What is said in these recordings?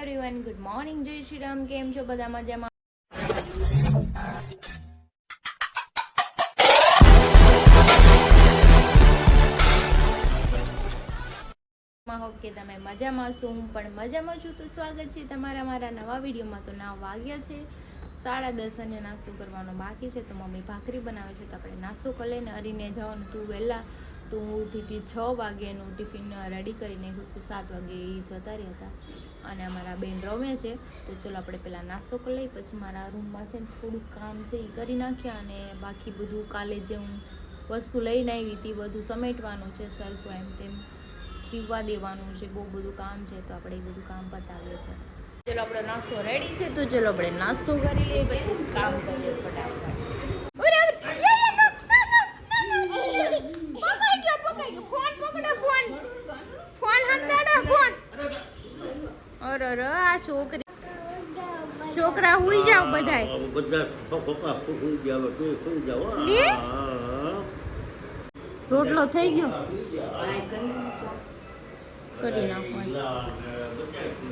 Everyone, good morning, જય શ્રી રામ. કેમ છો બધા? મજામાં? હોપ કે તમે મજામાં છો. હું પણ મજામાં છું. તો સ્વાગત છે તમારા મારા નવા વિડીયોમાં. તો 9 વાગ્યા છે, 10:30 અને નાસ્તો કરવાનો બાકી છે. તો મમ્મી ભાખરી બનાવે છે, તો આપણે નાસ્તો કરી લઈને અરીને જવાનું તું વહેલા. તો હું ઉઠી હતી 6 વાગે, એનું ટિફિન રેડી કરીને 7 વાગે એ જતા રહ્યા હતા. અને અમારા બેન રમે છે. તો ચલો આપણે પહેલાં નાસ્તો કરી લઈએ, પછી મારા રૂમમાં છે ને થોડુંક કામ છે એ કરી નાખ્યા. અને બાકી બધું કાલે જે હું વસ્તુ લઈને આવી હતી બધું સમેટવાનું છે, સરખું એમ તેમ સીવવા દેવાનું છે, બહુ બધું કામ છે. તો આપણે એ બધું કામ પતાવીએ છીએ. ચલો આપણો નાસ્તો રેડી છે, તો ચલો આપણે નાસ્તો કરી લઈએ, પછી કામ કરીએ ફટાફટ. આ છોકરા હુઈ જાવ બધાય. રોટલો થઈ ગયો, કરી નાખો.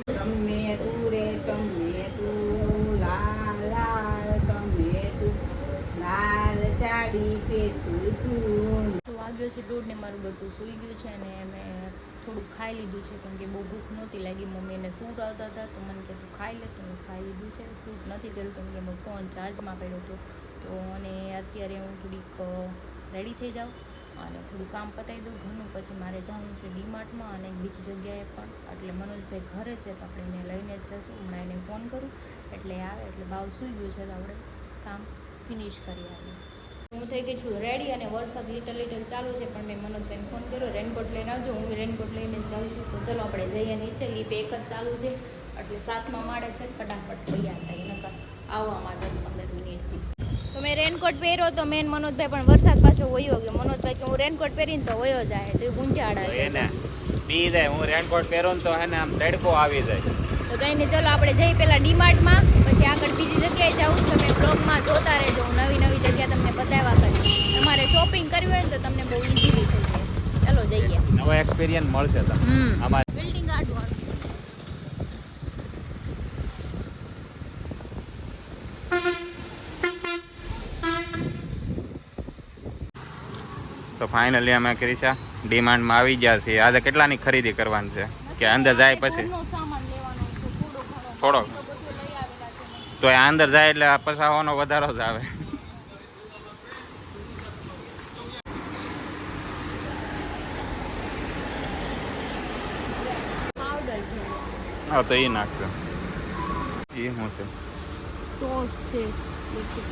ટમેટું રે ટમેટું, લાલ લાલ ટમેટું, લાલ ચાડી પેટું તું. વાગ્યો છે 1:30 ને મારું બધું સૂઈ ગયું છે. અને મેં થોડુંક ખાઈ લીધું છે, કેમ કે બહુ ભૂખ નહોતી લાગી. મમ્મીને સૂટ આવતા હતા, તો મને કે તું ખાઈ લે. તો મેં ખાઈ લીધું છે. સૂટ નથી કર્યું, કેમ કે મેં ફોન ચાર્જમાં પડ્યો હતો. તો અને અત્યારે હું થોડીક રેડી થઈ જાઉં અને થોડું કામ પતાવી દઉં ઘરનું. પછી મારે જવાનું છે ડીમાર્ટમાં અને બીજી જગ્યાએ પણ. એટલે મનોજભાઈ ઘરે છે, તો આપણે એને લઈને જ જશું. હમણાં એને ફોન કરું એટલે આવે. એટલે બાવ સૂઈ ગયું છે, તો આપણે કામ ફિનિશ કરી આવીએ. હું થઈ ગઈ છું રેડી, અને વરસાદ લિટલ ચાલુ છે. પણ મેં મનોજભાઈને ફોન કર્યો, રેનકોટ લઈને આવજો. હું રેનકોટ લઈને જ જાઉં છું. તો ચલો આપણે જઈએ નીચે. લીપ એક જ ચાલુ છે, એટલે 7મા માળે છે. ફટાફટ તૈયાર જાય, નકર આવવામાં 10-15 મિનિટથી છે. તો મેં રેનકોટ પહેર્યો, તો મેન મનોજભાઈ પણ વરસાદ પાછો વયો ગયો. મનોજભાઈ કે હું રેનકોટ પહેરીને તો વયો જાય, તો એ ગુંજાડા છે ને બી જાય. હું રેનકોટ પહેરું તો હે ને આમ તડકો આવી જાય. તો કંઈ નહીં, ચલો આપણે જઈએ પહેલાં ડીમાર્ટમાં, પછી આગળ બીજી જગ્યાએ જાઉં. તમે બ્લોગમાં જોતા રહેજો. હું નવી જગ્યા તમને બતાવ્યા કરીશ. તમારે શોપિંગ કરવી હોય ને તો તમને બહુ ઇઝીલી થઈ જાય. ચલો જઈએ, નવો એક્સપિરિયન્સ મળશે તમને. અમારે બિલ્ડિંગ કાઢવાનું. તો ફાઇનલી અમે ક્રિશા ડીમાર્ટમાં આવી ગયા છીએ. આજે કેટલાની ખરીદી કરવાની છે કે અંદર જાય પછી થોડો? તો એ અંદર જાય એટલે પસાવાનો વધારો જ આવે. હા, તો એ નાખજો. એ શું છે? ટોસ છે,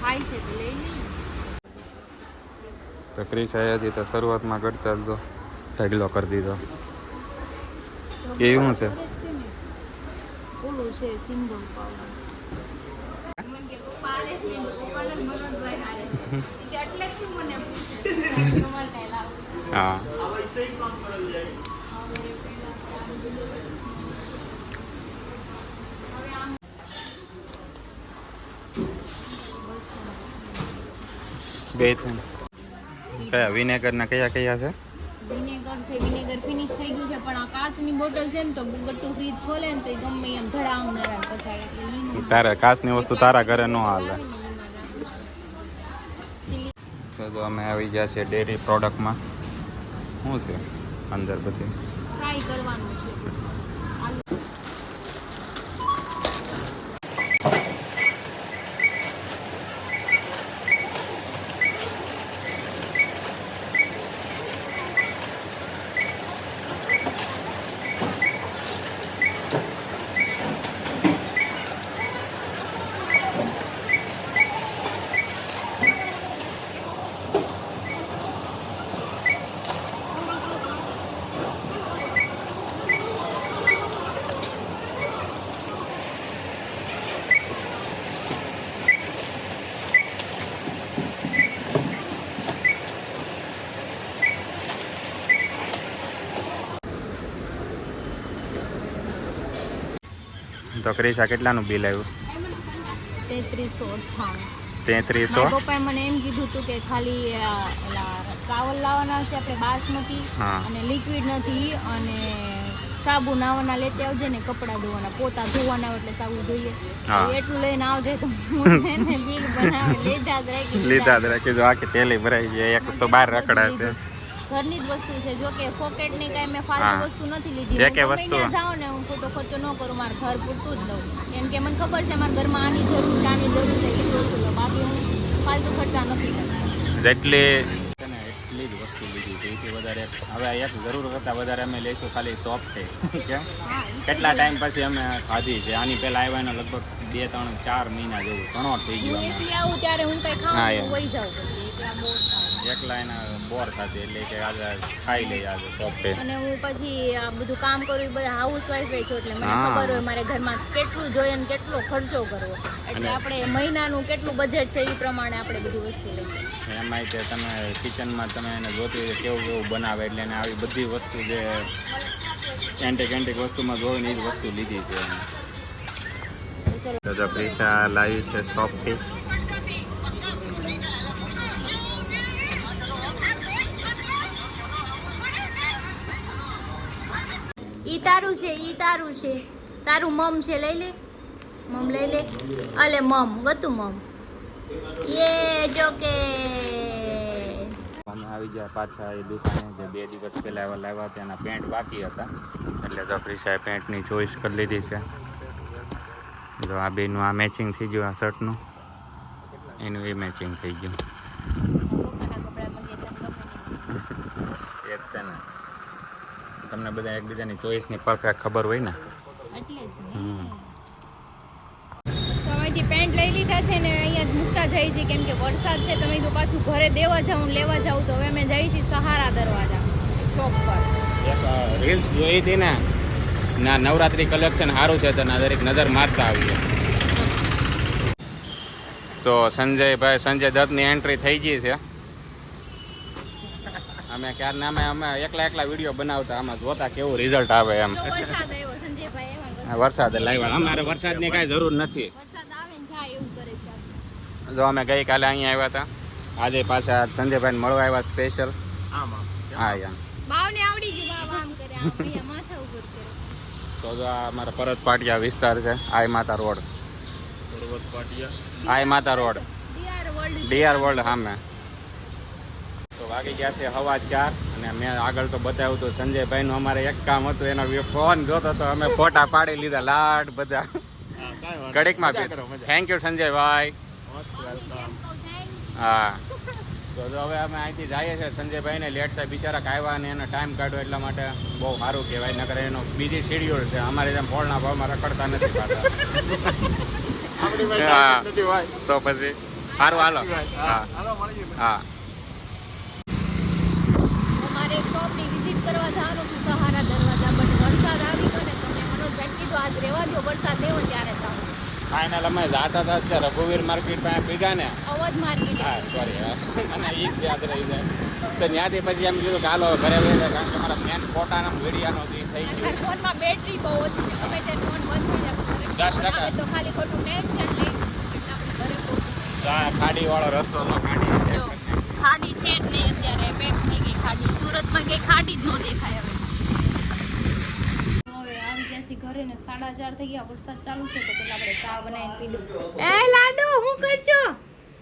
ખાય છે તો લઈ લઈએ. તો ક્રિશ આવી હતી તો શરૂઆતમાં કરતા જો ઢગલો કરી દીધો. એ શું છે? ઓલું છે સિમ્બોલ પાવડર. મને કે પપ્પા આરે છે, પપ્પાને મનોજભાઈ આરે છે. એટલે જ તું મને પૂછે તમારે કઈ લાવું? હા, બે છે. કયા વિનેગર ના કયા છે? વિનેગર છે, વિનેગર ફિનિશ થઈ ગયું છે. પણ આ કાચની બોટલ છે ને, તો ગટ્ટુ ફ્રીજ ખોલે ને તો એ ગમે એમ ધડામ નરામ પછાડે. એટલે તારે કાચની વસ્તુ તારા ઘરે ન હાલે. તો અમે આવી ગયા છે ડેરી પ્રોડક્ટમાં. શું છે અંદર? પછી ફ્રાય કરવાનું છે. તો ક્રિશા કેટલાનું બિલ આવ્યું? 3300. પપ્પાએ મને એમ કીધું હતું કે ખાલી ચાવલ લાવવાના છે આપણે બાસમતી, અને લિક્વિડ નથી, અને સાબુ નાવાના લેતી આવજે ને કપડાં ધોવાના પોતા ધોવાના હોય એટલે સાબુ જોઈએ હા. એટલું લઈને આવજે તો હું એને બિલ બનાવે લીધા જ રાખી જો આખી ટેલી ભરાઈ જાય એક તો બહાર રખડા છે ઘરની જ વસ્તુ છે જો કે પોકેટ ની કઈ મેં હા. ફાલતુ વસ્તુ નથી લીધી એકે હું વસ્તુ. ગમે ત્યાં જાઉં ને હું ખોટો ખર્ચો ન કરું મારા ઘર પૂરતું જ લઉં કેમ કે મને ખબર છે મારા ઘરમાં આની જરૂર છે આની જરૂર છે એ વસ્તુ લઉં બાકી હું ફાલતુ ખર્ચા નથી કરતી જેટલી છે ને એટલી જ વસ્તુ લીધી છે એથી વધારે હવે એક જરૂર કરતાં વધારે અમે લઈશું ખાલી શોપ છે કેમ હા કેટલા ટાઈમ પછી અમે ખાધી છે આની પહેલાં આવ્યા એનો લગભગ 2, 3, 4 મહિના જેવું ઘણો થઈ હું ગયો અમે એકલી આવું ત્યારે હું કઈ હા, ખાવાનું એમ. વહી જાઉં પછી એકલા બોર થાવ એકલા એના બોર થતી એટલે કે આજે ખાઈ લઈએ આજે શોપ પે અને હું પછી આ બધું કામ કરું એ બધા હાઉસ વાઈફ છું એટલે મને હા. ખબર હોય મારે ઘરમાં કેટલું જોઈએ અને કેટલો ખર્ચો કરવો એટલે અને- આપણે મહિનાનું કેટલું બજેટ છે એ પ્રમાણે આપણે બધી વસ્તુ લઈએ એમાંય તે તમે કિચનમાં તમે એને જોતી હોય કેવું કેવું બનાવે એટલે એને આવી બધી વસ્તુ જે એન્ટિક વસ્તુમાં જોવે ને એ જ વસ્તુ લીધી છે ચલો તો જો પ્રિશા લાવી છે શોપથી ઈ તારું છે ઈ તારું છે તારું મમ છે લઈ લે મમ લઈ લે અલે મમ ગતું મમ યે જો કે અમે આવી ગયા પાછા એ દુકાને જે 2 દિવસ પહેલાં લાવ્યા હતા એના પેન્ટ બાકી હતા એટલે તો પ્રિશાએ પેન્ટની ચોઈસ કરી લીધી છે જો આ બેનું આ મેચિંગ થઈ ગયું આ શર્ટનું એનું એ મેચિંગ થઈ ગયું પપ્પાના કપડા મને તને ગમે એ જ છે ને તમને બધા એકબીજાની ચોઈસની પરફેક્ટ ખબર હોય ને એટલે જ હમ. તો અહીંથી પેન્ટ લઈ લીધા છે ને અહીંયા જ મૂકતા જાય છે કેમ કે વરસાદ છે તમે તો પાછું ઘરે દેવા જાઉં ને લેવા જાઉં તો હવે અમે જઈએ છીએ સહારા દરવાજા શોપ પર એક રીલ્સ જોઈ હતી ને ના નવરાત્રી કલેક્શન સારું છે તો દરેક નજર મારતા આવીએ તો સંજય દત્તની એન્ટ્રી થઈ ગઈ છે અમે ક્યારના અમે એકલા વિડીયો બનાવતા આમાં જોતા કેવું રિઝલ્ટ આવે એમ જો વરસાદ આવ્યો સંજયભાઈ એમાં વરસાદ લાવ્યા અમારે વરસાદની કાંઈ જરૂર નથી વરસાદ આવે ને જાય એવું કરે છે જો અમે ગઈકાલે અહીંયા આવ્યા હતા આજે પાછા સંજયભાઈને મળવા આવ્યા સ્પેશિયલ હા યાર ભાવને આવડી ગયું ભાવ આમ કરે આમ અહીંયા માથા ઉપર કરે તો જો આ અમારા પરત પાટિયા વિસ્તાર છે આઈ માતા રોડ આઈ માતા રોડ ડીઆર વર્લ્ડ સામે તો વાગી ગયા છે 4:15 અને મેં આગળ તો બતાવ્યું હતું સંજયભાઈનું અમારે એક કામ હતું એનો ફોન જોતો તો અમે ફોટા પાડી લીધા લાડ બધા ઘડીકમાં થેન્ક યુ સંજયભાઈ હા તો જો હવે અમે અહીંથી જઈએ છીએ સંજયભાઈને લેટ થાય બિચારા કાયવા ને એનો ટાઈમ કાઢ્યો એટલા માટે બહુ સારું કહેવાય નકર એનો બીજી શેડ્યુલ છે અમારે જેમ ફોડના ભાવમાં રખડતા નથી પાછા હા તો પછી સારું હાલો હા હા અમારે શોપની વિઝિટ કરવા જવાનું હતું સહારા દરવાજા બટ વરસાદ આવી ગયો ને તો મેં મનોજભાઈ કીધું આજ રહેવા દો વરસાદ લેવો ત્યારે જાવ ફાઇનલ અમે જાતા હતા અત્યારે રઘુવીર માર્કેટ પાસે પીગા ને અવાજ માર્કેટ હા સોરી અને એ જ યાદ રહી જાય તો ત્યાંથી પછી એમ કીધું કે હાલો ઘરે વહી જાય કારણ કે અમારા મેન ફોટાના વિડીયાનો જે થઈ ગયું ફોનમાં બેટરી બહુ ઓછી છે ગમે તે ફોન બંધ થઈ જાય 10%. આપણે તો ખાલી ખોટું ટેન્શન લઈ એટલે આપણે ઘરે પહોંચી ખાડીવાળો રસ્તો તો જો ખાડી છે જ નહીં અત્યારે પેક થઈ ગઈ ખાડી સુરતમાં કઈ ખાડી જ ન દેખાય હવે હવે આવી ગયા છે ઘરે ને 4:30 થઈ ગયા વરસાદ ચાલુ છે તો પેલા આપણે ચા બનાવીને પી લઉં એ લાડુ હું કરશો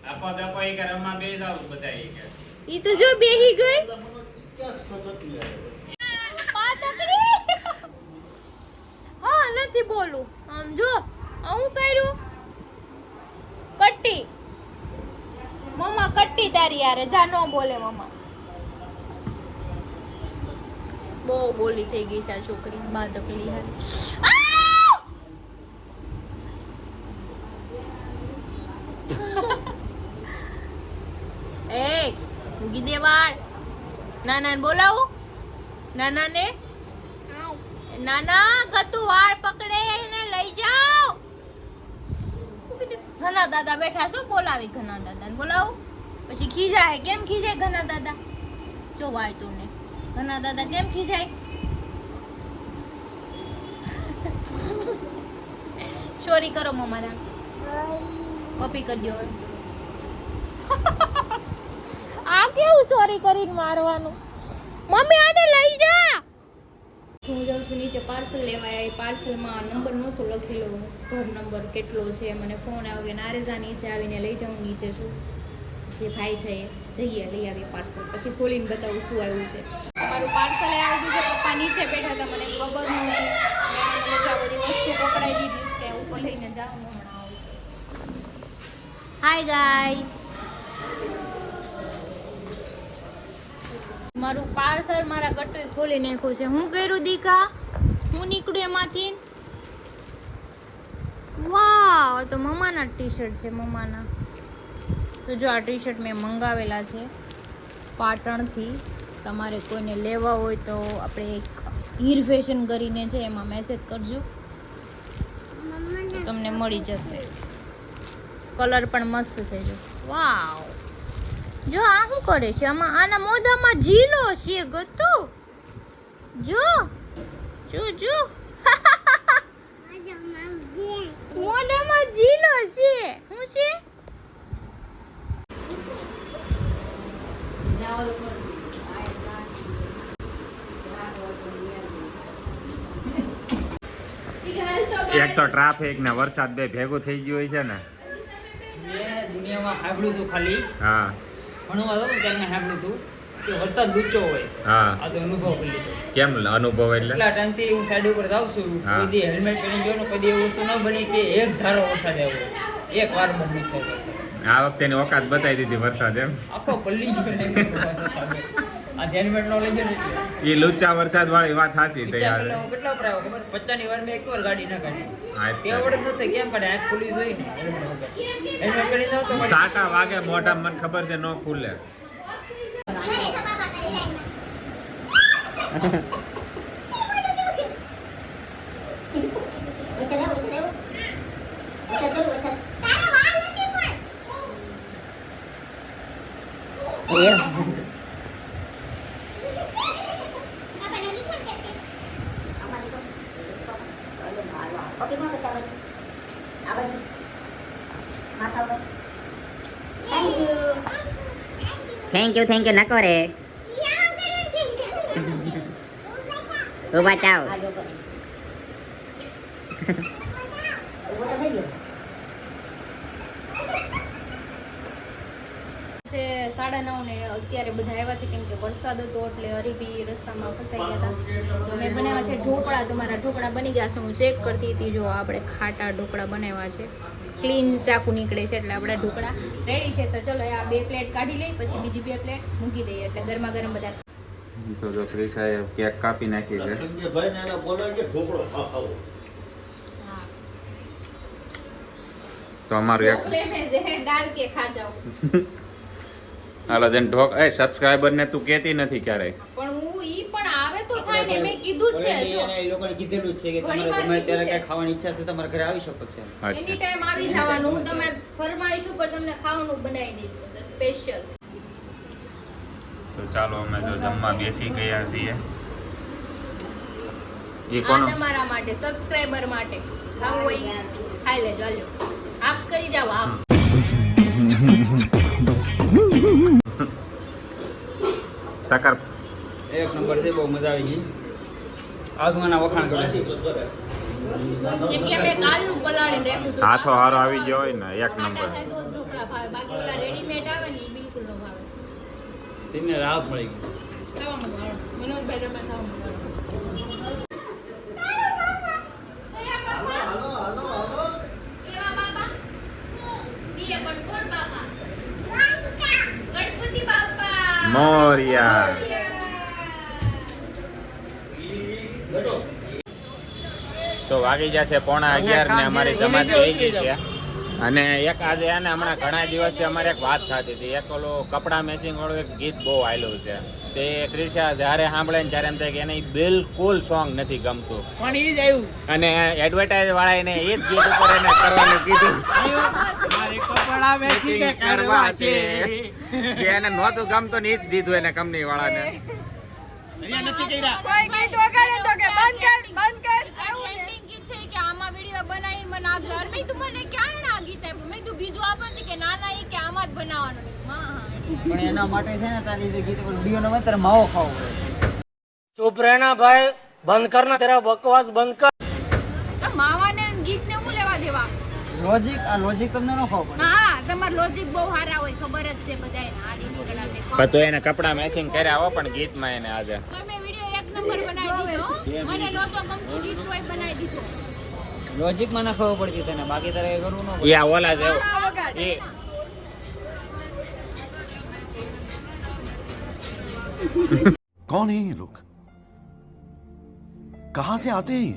આપો દપો ઈ કે રમવા બે જાવ બધા ઈ કે ઈ તો જો બેહી ગઈ પાતકડી હા નથી બોલું આમ જો હું કર્યું કટ્ટી મમ્મા કટ્ટી તારી યારે જા નો બોલે મમ્મા બહુ બોલી થઈ ગઈ છે આ છોકરી બાતકડી હારી એ ઉગી દે વાળ નાના ને બોલાવું નાના ને નાના ગતું વાળ પકડે ને લઈ જાઓ ઘના દાદા બેઠા શું બોલાવી ઘના દાદા ને બોલાવું પછી ખીજાય કેમ ખીજાય ઘના દાદા જો વાય તું ને ઘના દાદા કેમ ખીજાય સોરી કરો મમ્માના પપ્પી કરી દો આ કેવું સોરી કરીને મારવાનું મમ્મી આને લઈ જા હું જાઉં છું નીચે પાર્સલ લેવા. એ પાર્સલમાં નંબર નહોતો લખેલો, ઘર નંબર કેટલો છે. મને ફોન આવ્યો કે નારેજા નીચે આવીને લઈ જાઉં. નીચે છું જે ભાઈ છે એ જઈએ લઈ આવીએ પાર્સલ. પછી ખોલીને બતાવું શું આવ્યું છે. મારું પાર્સલ આવી ગયું છે. પપ્પા નીચે બેઠા હતા, મને ખબર નહોતી. મને બધી વસ્તુ પકડાઈ દીધી કે ઉપર લઈને જાઉં. હમણાં આવું છું. હાય ગાઈસ, મારું પાર્સલ મારા ગટ્ટુએ ખોલી નાખ્યું છે. હું કર્યું દીકા, હું નીકળું એમાંથી. વાવ, તો મમ્માના ટી શર્ટ છે. મમ્માના તો જો આ ટી શર્ટ મેં મંગાવેલા છે પાટણથી. તમારે કોઈને લેવા હોય તો આપણે એક હીર ફેશન કરીને છે, એમાં મેસેજ કરજો તો તમને મળી જશે. કલર પણ મસ્ત છે. જો વાવ, જો આ શું કરે છે આમાં, આના મોઢામાં જીલો છે ગતો. જો જો જો મોઢામાં જીલો છે. શું છે? એક તો ટ્રાફિક ને વરસાદ બે ભેગું થઈ ગયું હોય છે ને. દુનિયામાં સાંભળ્યું હતું ખાલી, હા ભણવા હતો ત્યારે મેં સાંભળ્યું હતું કે વરસાદ લુચ્ચો હોય. હા, આ તો અનુભવ કરી લીધો. કેમ અનુભવ એટલે? એટલા ટાઈમથી હું સાઈડ ઉપર જાઉં છું, હા. કોઈ દી હેલ્મેટ પહેરીને ગયો ને કોઈ દી એવું વસ્તુ ન બની કે એક ધારો વરસાદ આવ્યો, એક વાર બંધ નથી થયો વરસાદ. આ વખતે એની ઓકાત બતાવી દીધી વરસાદ એમ. આખો પલ્લી જ કરી આ હેલ્મેટ નો લઈ ગયો ને એટલે. એ લુચ્ચા વરસાદ વાળી વાત સાચી થઈ વિચાર યાર. પેલા હું કેટલા ઉપર આવ્યો ખબર? 50 ની વાર મેં એક વાર ગાડી ના કાઢી. હા, તે આવડે જ નથી કેમ કાઢે? આંખ ખુલી જોઈ ને હેલ્મેટ વગર. હેલ્મેટ પહેરીને જાવ તો વળી સાટા વાગે મોઢા મને ખબર છે નો ખુલે. થેન્ક યુ નકો રે ઉભા ચાવ. છે 9:30 ને અત્યારે બધા આવ્યા છે કેમ કે વરસાદ હતો એટલે હરીબી રસ્તામાં ફસાઈ ગયા હતા. તો મેં બનાવ્યા છે ઢોકળા. તમારા ઢોકળા બની ગયા છે. હું ચેક કરતી હતી. જો આપણે ખાટા ઢોકળા બનાવ્યા છે. ક્લીન ચાકુ નીકળે છે એટલે આપણા ઢોકળા રેડી છે. તો ચલો આ 2 પ્લેટ કાઢી લઈ, પછી બીજી 2 પ્લેટ મૂકી દઈએ એટલે ગરમા ગરમ બધા. તો જો ક્રિશાએ કેક કાપી નાખી છે. હા, તો અમારું એક ઢોકલે મેં ઝહેર ડાલ કે ખા જાઓ. હાલો જેન ઢોક એ સબસ્ક્રાઇબર ને તું કહેતી નથી ક્યારેય. પણ હું ઈ પણ આવે તો થાય ને, મેં કીધું જ છે. જો એ લોકોને કીધેલું જ છે કે ઘણી તમારે વાર ગમે ત્યારે કીધું છે. કઈ ખાવાની ઈચ્છા છે તમારા ઘરે આવી શકો છો. એની અચ્છા, ટાઈમ આવી જવાનું. હું તમારે ફરમાઈશ ઉપર તમને ખાવાનું બનાવી દઈશ સ્પેશિયલ. તો ચાલો અમે તો જમવા બેસી ગયા છીએ. એ આ કોનો? તમારા માટે, સબસ્ક્રાઇબર માટે. ખાવું હોય ખાઈ લેજો. હાલો આપ કરી જાવ. આપ સાકર એક નંબર છે, બહુ મજા આવી ગઈ. આગવાના વખાણ કરે છે. કેમ કે મેં કાલનું પલાળીને રાખ્યું હતું. હાથો હારો આવી ગયો હોય ને એક નંબર. ખાટા થાય તો જ ઢોકળા ભાવે. બાકી ઓલા રેડીમેડ આવે ને ઈ બિલકુલ ન ભાવે. તેને રાહત મળી ગઈ. ખાવાનું ભાવે. મનોજભાઈ તમે ખાવાનું ભાવે. કેવા બાપા? દીએ પણ કોણ બાપા? ગણપતિ બાપા. મોરિયા. તો વાગી જશે 11:30 ને અમારી જમાત થઈ ગઈ છે. અને એક આજે આને હમણાં ઘણા દિવસથી અમારે એક વાત થતી હતી. એક ઓલો કપડા મેચિંગ વાળું એક ગીત બહુ આવેલું છે. તે ક્રિશા જ્યારે સાંભળે ને ત્યારે એમ થાય કે એને ઈ બિલકુલ સોંગ નથી ગમતું. પણ ઈ જ આવ્યું. અને એડવર્ટાઇઝ વાળા એને એ જ ગીત ઉપર એને કરવાનું કીધું. મારે કપડા મેચિંગ કરવા છે. કે એને નહોતું ગમતું ને એ જ દીધું એને કંપની વાળાને. અહીંયા નથી કર્યા. કોઈ ગીત વગાડે તો કે બંધ કર. ટ્રેન્ડિંગ ગીત છે કે આમાં વિડિયો બનાવીને મને આપજો. અરે મેં તું મને ક્યાં આ ગીત આપ્યું? મેં તું બીજું આપો ને કે ના ના એ કે આમાં જ બનાવવાનું. હા હા. પણ એના માટે છે ને તારી જે ગીત વિડીયો નો તારે માવો ખાવો પડે. ચૂપ રહેના ભાઈ, बंद करना तेरा बकवास बंद कर। આ માવાને ગીત ને હું લેવા દેવા લોજિક આ લોજિક તમને ન ખબર પડે. હા તમાર લોજિક બહુ સારા હોય ખબર જ છે બધાય આ દીદી કડાને પણ તો એને કપડા મેચિંગ કર્યા હો પણ ગીતમાં એને આજે તમે વિડિયો એક નંબર બનાવી દીધો મને નહોતો ગમતું ગીત કોઈ બનાવી દીધો લોજિક માં ન ખબર પડતી તને બાકી તારે એ કરવું ન પડે. યા ઓલા જેવો એ कौन है ये लोग कहां से आते हैं ये?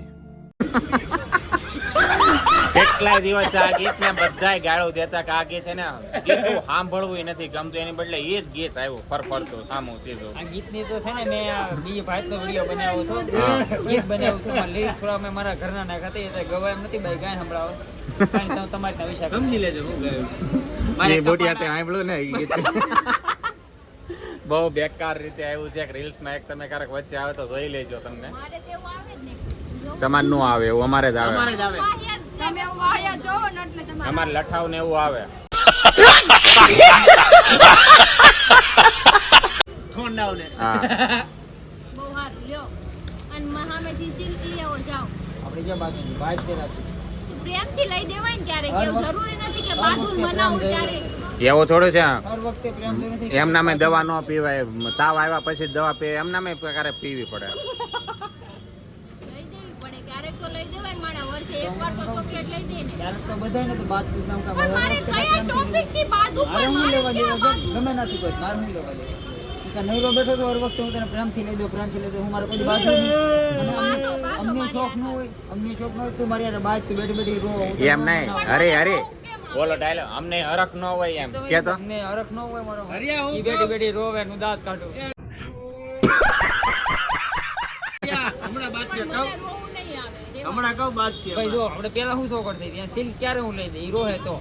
કેટલાય દિવસ આ ગીતને બધાય ગાળો દેતા કે આ ગીત એને ગીતું સાંભળવું નથી ગમતું એની બદલે એ જ ગીત આવ્યું ફરફરતું સામું સીધું. આ ગીતની તો છે ને મેં આ બીજી ભાતનો વિડિયો બનાવ્યો હતો ગીત બનાવ્યું હતું મારા લિરિક્સ થોડા મેં મારા ઘરના નાખ્યા હતા એટલે ગવાય એમ નથી ભાઈ ગાય સંભળાવો કારણ કે તમારી વિશે સમજી લેજો હું ગાયું એ બોટિયા તે સાંભળ્યું ને એ ગીત બહુ બેકાર રીતે આવ્યું છે રીલ્સમાં એક તમે ક્યારેક વચ્ચે આવે તો જોઈ લેજો તમને મારે તેવું આવે જ નહીં તમારે નું આવે એવું અમારે જ આવે તમારે જ આવે તમે વાયા જોવો ને એટલે તમારે અમારે લઠાવ ને એવું આવે ઠોંડાવને હા બહુ સારું લ્યો અને મહામેથી સિલ્ક લેવો જાઓ આપણે જે બાકી વાત તે રાખી તો પ્રેમથી લઈ દેવાય ને ક્યારેક એવું જરૂરી નથી કે બાદુલ મનાવું ત્યારે એવું થોડું છે હર વખતે પ્રેમથી નથી એમ નામે દવા ન પીવાય તાવ આવ્યા પછી દવા પીવે એમ નામે ક્યારેક પીવી પડે લઈ દેવી પડે ક્યારેક તો લઈ દેવાય મારા વર્ષે એકવાર તો ચોકલેટ લઈ દે ને ત્યારે તો બધાને તો બાત પૂછતા હું પણ મારે કયા ટોપિક થી બાદ ઉપર મારે હું મારે લેવા ક્યાં દેવા બાદ ગમે નથી કોઈ મારે નહીં લેવા દેવા નહીરો બેઠો તો હર વખતે હું તને પ્રેમથી લઈ દઉં પ્રેમથી લઈ દઉં હું મારે કોઈ બાજુ નહીં અમને શોખ ન હોય અમને શોખ ન હોય તું મારી યાર બાજ તું બેઠી બેઠી રો એમ નહીં અરે અરે બોલો ડાયલોગ અમને હરખ ન હોય એમ કે તો અમને હરખ ન હોય મારો ઈ બેઠી બેઠી રોવે નું દાંત કાઢું હમણાં બાત છે મને રોવું નહીં આવે હમણાં કહું બાત છે ભાઈ જો આપણે પેલા શું શોખ કરતી ત્યાં સિલ્ક ક્યારે હું લઈ દે ઈ રોહે તો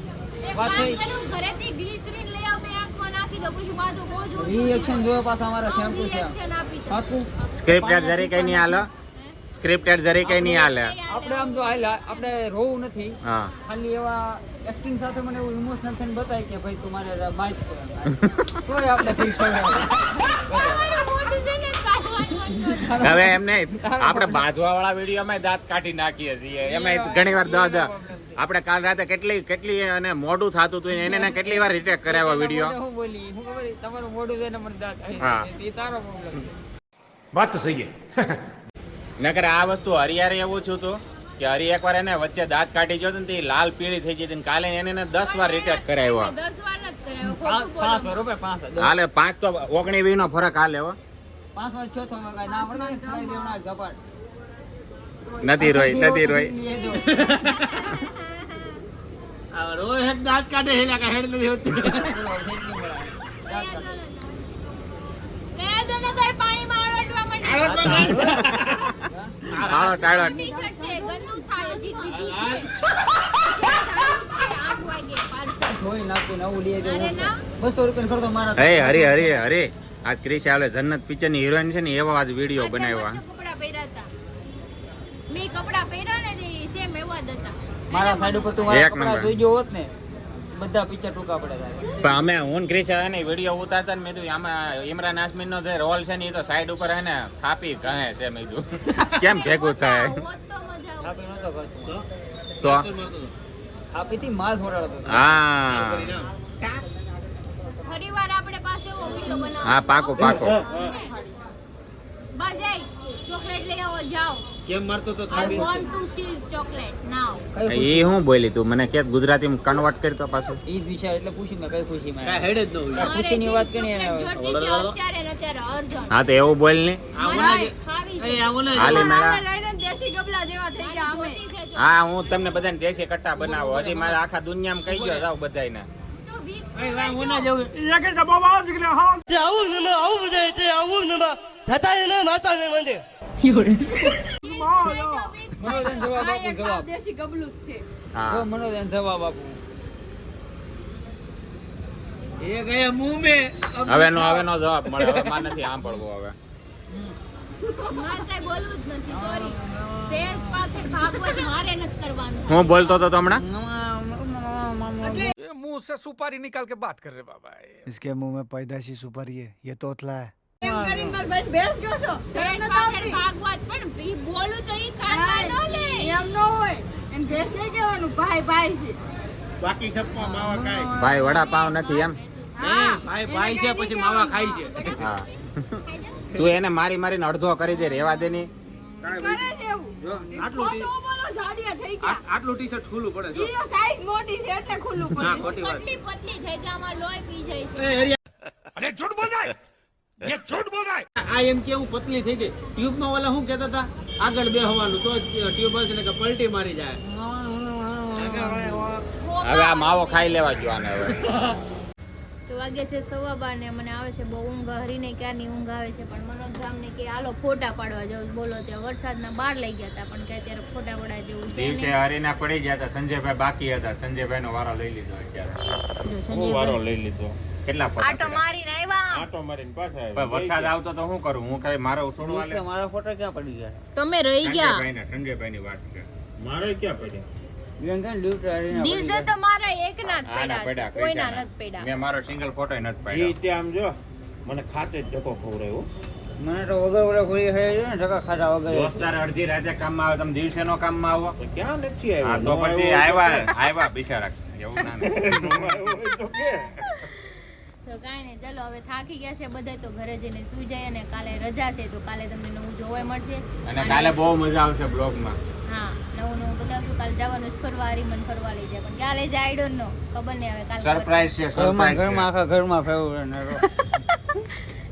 એક વાત કામ થઈ કરું ઘરેથી ગ્લિસરીન લઈ આવ મેં આંખમાં નાખી દઉં પછી બાજુ બહુ જ રિએક્શન જોયો પાછા અમારા શેમ્પુ છે રિએક્શન આપી દઉં પાકું સ્ક્રિપ્ટેડ જરી કઈ નહીં હાલે સ્ક્રિપ્ટેડ જરી કઈ નહીં હાલે આપણે આમ જો હાલ આપણે રોવું નથી હા ખાલી એવા એક્ટિંગ સાથે મને એવું ઇમોશનલ થઈને બતાય કે ભાઈ તું મારે બાઈસ તોય આપણે ફીલ મારું મોઢું જોઈને કાઢવાનું હવે એમ નહીં આપણે બાજવા વાળા વિડીયોમાં દાંત કાઢી નાખીએ છીએ એમાં ઘણી વાર આપણે કાલ રાતે કેટલી અને મોઢું થતું હતું એને ને કેટલી વાર રિટેક કરાવ્યો વિડીયો હું બોલી હું ખબર તમારું મોઢું જોઈને મને દાંત હા. આવી એ તારો પ્રોબ્લેમ बात तो सही है નકર આ વસ્તુ હરિયારે એવું છું તો કે હરી એકવાર એને વચ્ચે દાંત કાઢી ગયો ને તે લાલ પીળી થઈ જતી ને કાલે એને 10 વાર રિટેક કરાવ્યો 10 વાર જ કરાયો ખોટું બોલો 5 રૂપિયા 5 હાલે 5 તો 19 નો ફરક હાલે હો 5 વાર ચોથો મગાય ના પડે ને ફ્રાઈ દેવના ગપાટ નથી રોઈ આ રોય હેડ દાંત કાઢે હેલા કા હેડ નથી હોતી વેદને કઈ પાણીમાં અડવા માંડે હાલો ટાળો ટી-શર્ટ છે ગંદુ થાય હજી લીધું છે ચાલુ છે 8 વાગે પાર્સલ ધોઈ નાખી નવું લઈ અરે દેવું ના 200 રૂપિયા ખર્ચો મારા હે હરી આજ ક્રિશ આલે જન્નત પિક્ચર ની હિરોઈન છે ને એવો આજ વિડીયો બનાવ્યા કપડા પહેર્યા હતા મેં કપડા પહેર્યા ને સેમ એવા જ હતા મારા સાઈડ ઉપર તું મારા એક કપડા નંબર. જોઈ ગયો હોત ને બધા પિક્ચર ટૂંકા પડે તારે પણ અમે હું ક્રિશ ને વિડીયો ઉતારતા ને મેં કીધું આમાં ઇમરાન હાશમી નો જે રોલ છે ને એ તો સાઈડ ઉપર હે ને થાપી કહે છે મેં કીધું કેમ ભેગું થાય હોત તો મજા આવે આપી નતો કરતો તો આપી થી માલ છોડાડતો હતો. હા ફરીવાર આપણે પાસે એવો વિડિયો બનાવો હા પાકો બાજાઈ ચોકલેટ લઈ આવો જાઓ કેમ મારતો તો I want to steal chocolate now કઈ એ હું બોલી તું મને કે ગુજરાતીમાં કન્વર્ટ કરતો પાછું ઈ જ વિચાર એટલે પૂછી મેં કઈ ખુશી માં હેડ જ ન હોય ખુશીની વાત કરી એને અત્યારે ને અત્યારે અર્જન્ટ હા તો એવું બોલ ને ખાવી છે હાલી મેળા દેશી ગબલા જેવા થઈ ગયા અમે હા હું તમને બધાને દેશી કટ્ટા બનાવો હજી મારે આખા દુનિયામાં કહી ગયો જાવ બધાને તો વીક્સ મનોજન જવાબ આપું જવાબ દેશી ગબલું જ છે હા જો મનોજન જવાબ આપું એ ગયા મુંહ મે હવે નો જવાબ મળે હવે મારે નથી સાંભળવો હવે મારે કઈ બોલવું જ નથી સોરી ફેસ પાછળ ભાગવું જ મારે નથી કરવાનું હું બોલતો તો હમણાં ये मुंह से सुपारी निकाल के बात कर रहे बाबा इसके मुंह में पैदाशी सुपारी है ये तोतला है એમ કરીને માર ભાઈ ભેંસ ગયો છો શરમ ન આવતી ભાગવત પણ ઈ બોલું તો ઈ કાનમાં ન લે એમ ન હોય એને ભેંસ નહીં કહેવાનું ભાઈ ભાઈ છે બાકી સપમાં માવા ખાય ભાઈ વડાપાવ નથી એમ ભાઈ ભાઈ છે પછી માવા ખાય છે હા તું એને મારી મારીને અડધો કરી દે રેવા દે ની કરે છે એવું જો આટલું ખોટું બોલો જાડિયા થઈ ગયા આટલું ટી-શર્ટ ખુલ્લું પડે જો ઈ સાઈઝ મોટી છે એટલે ખુલ્લું ના પડે ખોટી વાત પતલી પતલી થઈ ગયા અમાર લોહી પી જાય છે એ હરિયા अरे झूठ बोल रहा है ये झूठ बोल रहा है આ એમ કેવું પતલી થઈ ગઈ ટ્યુબમાં ઓલા શું કહેતા હતા આગળ બેહવાનું તો ટ્યુબ છે ને કે પલટી મારી જાય હવે આ માવો ખાઈ લેવા જો આને હવે તો વાગે છે 12:15 ને મને આવે છે બહુ ઊંઘ હરીને ક્યારની ઊંઘ આવે છે પણ મનોજ ગામને કે હાલો ફોટા પાડવા જાવ બોલો ત્યાં વરસાદના બહાર લઈ ગયા હતા પણ કે અત્યારે ફોટા પડા જેવું છે દિવસે હરીના પડી ગયા હતા સંજયભાઈ બાકી હતા સંજયભાઈ નો વારો લઈ લીધો અત્યારે જો સંજય લઈ લીધો કેટલા ફોટા આટો મારીને આવ્યા આટો મારીને પાછા પણ વરસાદ આવતો તો શું કરું હું કઈ મારો થોડું હાલે મારા ફોટા ક્યાં પડી ગયા તમે રહી ગયા સંજયભાઈ ની વાત છે મારે ક્યાં પડ્યા દિવસે તો મારા એકના જ આના પડ્યા પડ્યા છે કોઈના નથી પડ્યા મેં મારો સિંગલ ફોટો નથી ઈ પાડ્યો ત્યાં આમ જો મને ખાતે જ ધક્કો ખવડાવ્યો મને તો વગર વગર ખોઈ હે છે ને ધક્કા ખાધા વગર દોસ્તાર અડધી રાતે કામમાં આવે તમે દિવસે નો કામમાં આવો તો ક્યાં નથી હા આવ્યો તો પછી આવ્યા બિચારા એવું ના ને. તો કે તો કાંઈ નહીં ચલો હવે થાકી ગયા છે બધા તો ઘરે જઈને સુઈ જાય અને કાલે રજા છે તો કાલે તમને નવું જોવા મળશે અને કાલે બહુ મજા આવશે બ્લોગમાં હા નવું બતાવશું કાલે જવાનું જ ફરવા હરીમન ફરવા લઈ જાય પણ ક્યાં લઈ જાય આઈ ડોન્ટ નો ખબર નહીં હવે કાલે સરપ્રાઈઝ છે ઘરમાં સરપ્રાઈઝ ઘરમાં આખા ઘરમાં ફેવર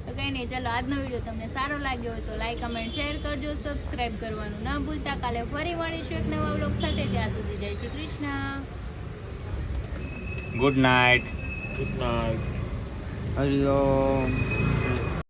તો કંઈ નહીં ચલો આજનો વિડીયો તમને સારો લાગ્યો હોય તો લાઈક કમેન્ટ શેર કરજો સબસ્ક્રાઇબ કરવાનું ના ભૂલતા કાલે ફરી મળીશું એક નવા વ્લોગ સાથે ત્યાં સુધી જય Shri Krishna good night good night. Hariom